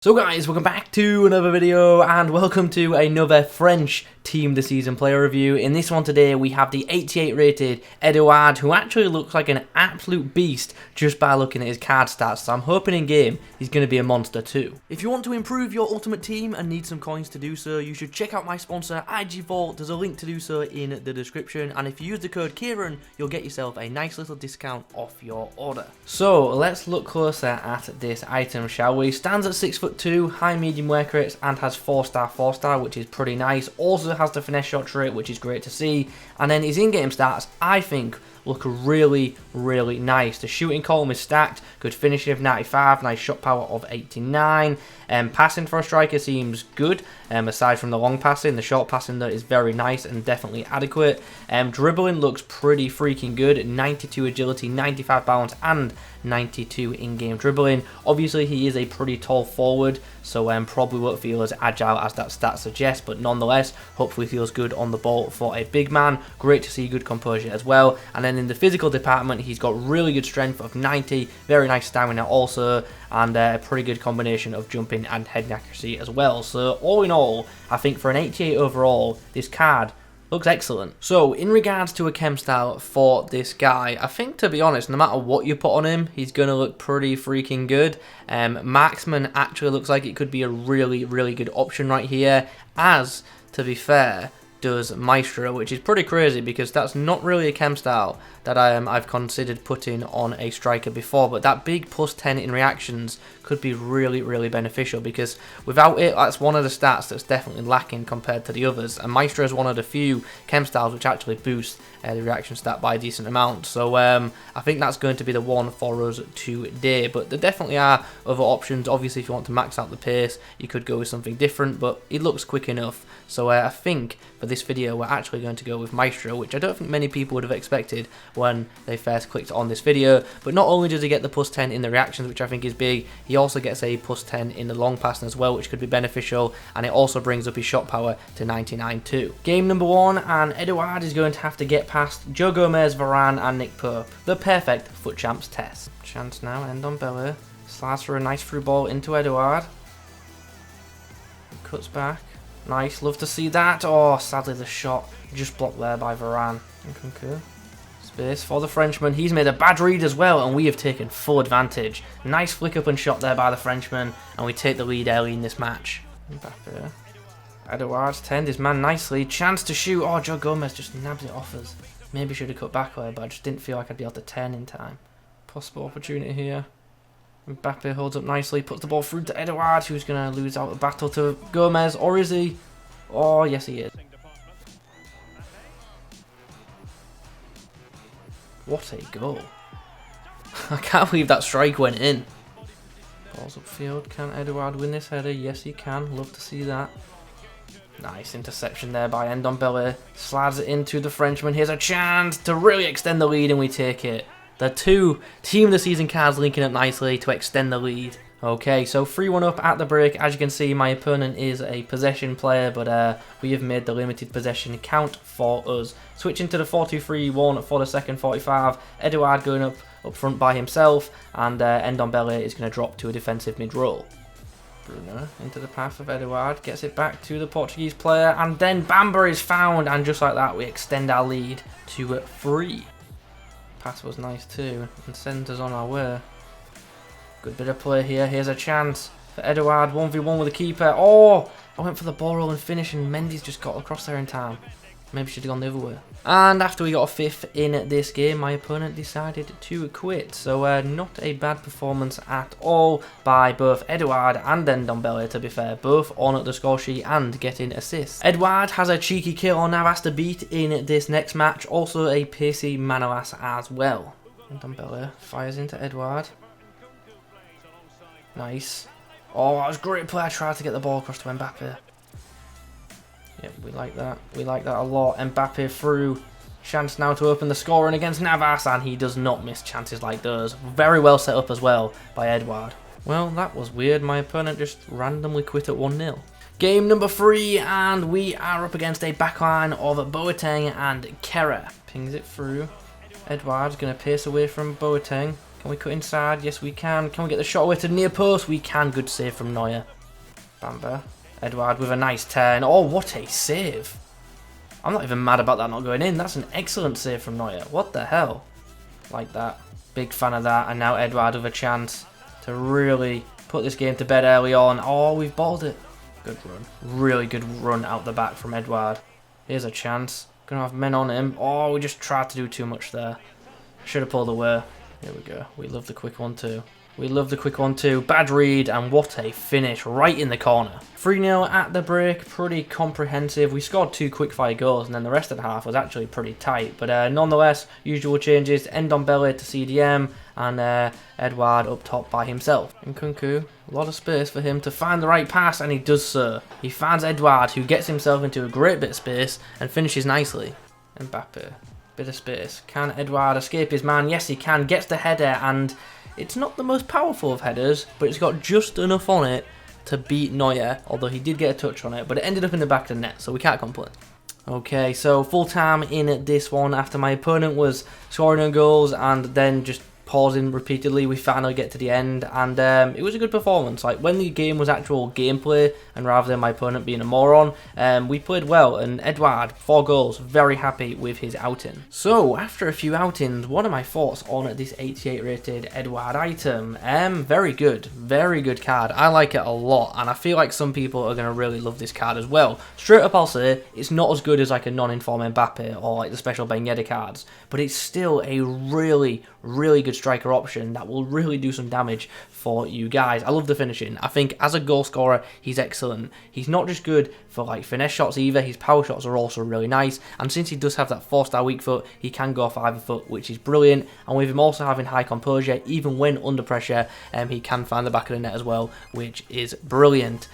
So guys, welcome back to another video and welcome to another French Team the Season player review. In this one today we have the 88 rated Edouard, who actually looks like an absolute beast just by looking at his card stats, so I'm hoping in game he's going to be a monster too. If you want to improve your ultimate team and need some coins to do so, you should check out my sponsor IG Vault. There's a link to do so in the description, and if you use the code Kieran you'll get yourself a nice little discount off your order. So let's look closer at this item, shall we? Stands at 6'2", high medium work rates, and has 4-star, which is pretty nice. Also has the finesse shot trait, which is great to see. And then his in-game stats, I think, look really nice. The shooting column is stacked, good finishing of 95, nice shot power of 89. Passing for a striker seems good, aside from the long passing. The short passing though is very nice and definitely adequate. Dribbling looks pretty freaking good, 92 agility, 95 balance, and 92 in-game dribbling. Obviously he is a pretty tall forward, so probably won't feel as agile as that stat suggests, but nonetheless hopefully feels good on the ball for a big man. Great to see good composure as well. And then in the physical department he's got really good strength of 90, very nice stamina also, and a pretty good combination of jumping and heading accuracy as well. So all in all, I think for an 88 overall, this card looks excellent. So in regards to a chem style for this guy, I think, to be honest, no matter what you put on him, he's going to look pretty freaking good. Marksman actually looks like it could be a really good option right here, as, to be fair, does Maestro, which is pretty crazy because that's not really a chem style that I've considered putting on a striker before, but that big +10 in reactions could be really beneficial, because without it, that's one of the stats that's definitely lacking compared to the others, and Maestro is one of the few chem styles which actually boost the reaction stat by a decent amount. So I think that's going to be the one for us today, but there definitely are other options. Obviously if you want to max out the pace you could go with something different, but it looks quick enough. So I think for this video we're actually going to go with Maestro, which I don't think many people would have expected when they first clicked on this video. But not only does he get the +10 in the reactions, which I think is big, he also gets a +10 in the long passing as well, which could be beneficial, and it also brings up his shot power to 99 too. Game number 1, and Edouard is going to have to get past Joe Gomez, Varane and Nick Pope. The perfect foot champs test. Chance now, Ndombele slides for a nice through ball into Edouard. Cuts back. Nice, love to see that. Oh, sadly the shot just blocked there by Varane. Nkunku. Space for the Frenchman. He's made a bad read as well, and we have taken full advantage. Nice flick up and shot there by the Frenchman, and we take the lead early in this match. Mbappe. Edouard's turned his man nicely. Chance to shoot. Oh, Joe Gomez just nabs it off us. Maybe should have cut back there, but I just didn't feel like I'd be able to turn in time. Possible opportunity here. Mbappe holds up nicely, puts the ball through to Edouard, who's going to lose out the battle to Gomez, or is he? Oh, yes he is. What a goal. I can't believe that strike went in. Balls upfield. Can Edouard win this header? Yes he can. Love to see that. Nice interception there by Ndombele. Slides it into the Frenchman. Here's a chance to really extend the lead, and we take it. The two Team of the Season cards linking up nicely to extend the lead. Okay, so 3-1 up at the break. As you can see, my opponent is a possession player, but we have made the limited possession count for us. Switching to the 4-2-3-1 for the second 45. Edouard going up front by himself, and Ndombele is going to drop to a defensive mid-roll. Bruno into the path of Edouard, gets it back to the Portuguese player, and then Bamba is found, and just like that we extend our lead to 3. Pass was nice too, and sends us on our way. Good bit of play here. Here's a chance for Edouard, 1v1 with the keeper. Oh, I went for the ball roll and finish, and Mendy's just got across there in time. Maybe should have gone the other way. And after we got a 5th in this game, my opponent decided to quit. So not a bad performance at all by both Edouard and Ndombele, to be fair. Both on the score sheet and getting assists. Edouard has a cheeky kill on Navas to beat in this next match. Also a pacey Manolas as well. Ndombele fires into Edouard. Nice. Oh, that was great play. I tried to get the ball across to Mbappe. Yep, we like that. We like that a lot. Mbappe through. Chance now to open the scoring against Navas, and he does not miss chances like those. Very well set up as well by Edouard. Well, that was weird. My opponent just randomly quit at 1-0. Game number 3, and we are up against a backline of Boateng and Correa. Pings it through. Edouard's going to pace away from Boateng. Can we cut inside? Yes, we can. Can we get the shot away to the near post? We can. Good save from Neuer. Bamber. Edouard with a nice turn. Oh, what a save. I'm not even mad about that not going in. That's an excellent save from Neuer. What the hell? Like that. Big fan of that. And now Edouard with a chance to really put this game to bed early on. Oh, we've balled it. Good run. Really good run out the back from Edouard. Here's a chance. Gonna have men on him. Oh, we just tried to do too much there. Should have pulled away. Here we go. We love the quick one too. We love the quick one too. Bad read, and what a finish right in the corner. 3-0 at the break. Pretty comprehensive. We scored 2 quick-fire goals, and then the rest of the half was actually pretty tight. But nonetheless, usual changes. Ndombele to CDM, and Edouard up top by himself. Nkunku, a lot of space for him to find the right pass, and he does so. He finds Edouard, who gets himself into a great bit of space and finishes nicely. Mbappe. Bit of space. Can Edouard escape his man? Yes, he can. Gets the header, and it's not the most powerful of headers, but it's got just enough on it to beat Neuer, although he did get a touch on it, but it ended up in the back of the net, so we can't complain. Okay, so full time in this one after my opponent was scoring on goals and then just pausing repeatedly. We finally get to the end, and it was a good performance. Like, when the game was actual gameplay and rather than my opponent being a moron, we played well, and Edouard, 4 goals, very happy with his outing. So after a few outings, what are my thoughts on this 88 rated Edouard item? Very good card. I like it a lot, and I feel like some people are going to really love this card as well. Straight up I'll say it's not as good as like a non-inform Mbappe or like the special Buendia cards, but it's still a really good striker option that will really do some damage for you guys. I love the finishing. I think as a goal scorer, he's excellent. He's not just good for like finesse shots either. His power shots are also really nice. And since he does have that 4-star weak foot, he can go off either foot, which is brilliant. And with him also having high composure, even when under pressure, he can find the back of the net as well, which is brilliant.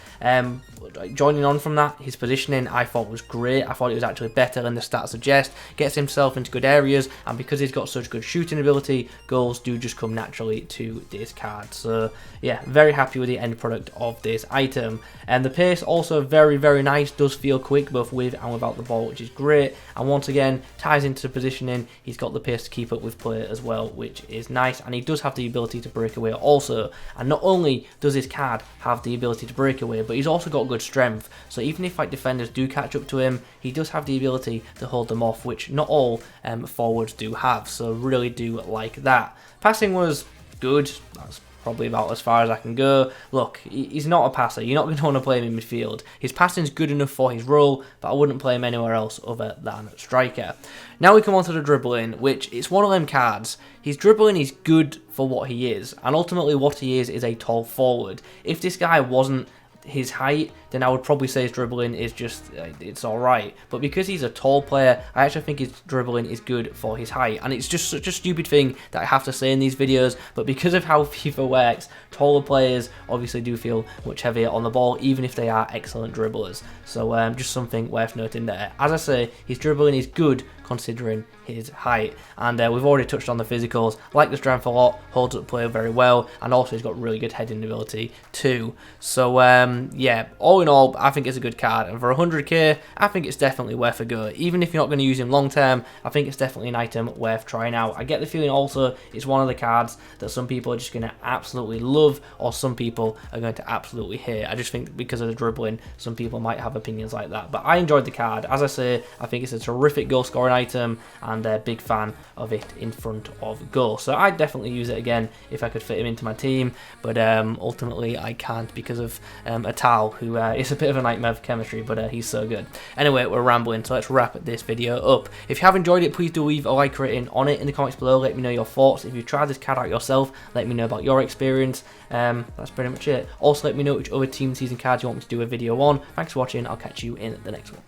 Joining on from that, his positioning I thought was great. I thought it was actually better than the stats suggest. Gets himself into good areas, and because he's got such good shooting ability, goals do just come naturally to this card. So yeah, very happy with the end product of this item. And the pace also very nice. Does feel quick both with and without the ball, which is great. And once again, ties into positioning. He's got the pace to keep up with play as well, which is nice. And he does have the ability to break away also. And not only does this card have the ability to break away, but he's also got good strength. So even if like defenders do catch up to him, he does have the ability to hold them off, which not all forwards do have. So really do like that. Passing was good. That's probably about as far as I can go. Look, he's not a passer. You're not going to want to play him in midfield. His passing's good enough for his role, but I wouldn't play him anywhere else other than striker. Now we come on to the dribbling, which it's one of them cards. His dribbling is good for what he is, and ultimately what he is a tall forward. If this guy wasn't his height, then I would probably say his dribbling is just, it's alright. But because he's a tall player, I actually think his dribbling is good for his height. And it's just such a stupid thing that I have to say in these videos, but because of how FIFA works, taller players obviously do feel much heavier on the ball, even if they are excellent dribblers. So just something worth noting there. As I say, his dribbling is good considering his height, and we've already touched on the physicals. Like the strength a lot, holds up play very well, and also he's got really good heading ability too. So yeah, all in all, I think it's a good card, and for 100k, I think it's definitely worth a go. Even if you're not going to use him long term, I think it's definitely an item worth trying out. I get the feeling also it's one of the cards that some people are just going to absolutely love, or some people are going to absolutely hate. I just think because of the dribbling, some people might have opinions like that, but I enjoyed the card. As I say, I think it's a terrific goal scoring item, and a big fan of it in front of goal. So I'd definitely use it again if I could fit him into my team, but ultimately I can't because of a Tal, who is a bit of a nightmare for chemistry, but he's so good. Anyway, we're rambling, so let's wrap this video up. If you have enjoyed it, please do leave a like rating on it in the comments below. Let me know your thoughts. If you've tried this card out yourself, let me know about your experience. That's pretty much it. Also, let me know which other team season cards you want me to do a video on. Thanks for watching. I'll catch you in the next one.